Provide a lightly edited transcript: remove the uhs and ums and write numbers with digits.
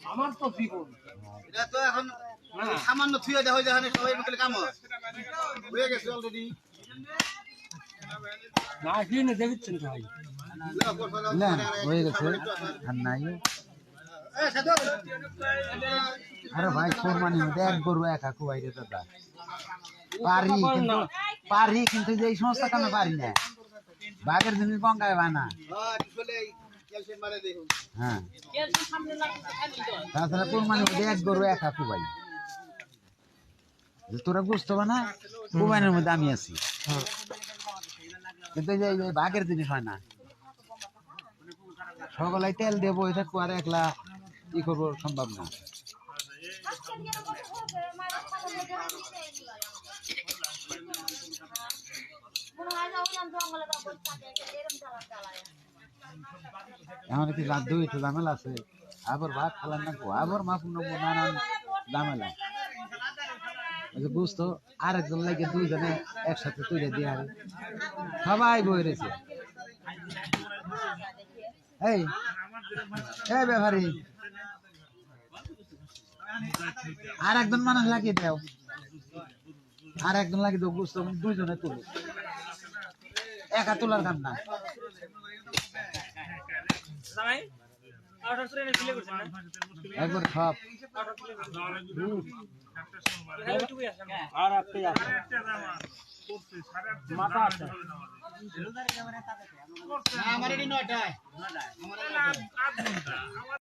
আমার তো জীবন এটা তো এখন সামান্য থুয়ে দেওয়া যায় না সবাই মিলে কাম হয়ে গেছে অলরেডি না কিনে দেখছেন ভাই না হয়ে গেছে আর নাই আরে ভাই কোরবানি মধ্যে এক গরু একা খুয়াই রে দাদা পারি কিন্তু যে এই সমস্ত কামে পারি না বাঘের জন্য গঙ্গায় বানা হ্যাঁ তাছাড়া কোরবানি মধ্যে এক গরু একা খুবাই তোরা বুঝতে পার না কোরবানির মধ্যে আমি আছি কিন্তু এই যে বাঘের জিনিস হয় না সকলাই তেল দেবো এটা আর একলা ই করবো সম্ভব না এখন কি রাত দুই একটু ঝামেলা আছে আবার ভাত খালাম না আবার মাপুন নানান ঝামেলা বুঝতো আরেকজন লাগে দুইজনে একসাথে তুলে দিয়ে আর সবাই বই রয়েছে এই এই ব্যাপারি আর একজন মানুষ লাগিয়ে দাও আর একজন লাগিয়ে দাও বুঝতো দুইজনে তুলো একা তোলার কাম না একবার সব আর আপনি মাথা আছে আমার এটি 9টায়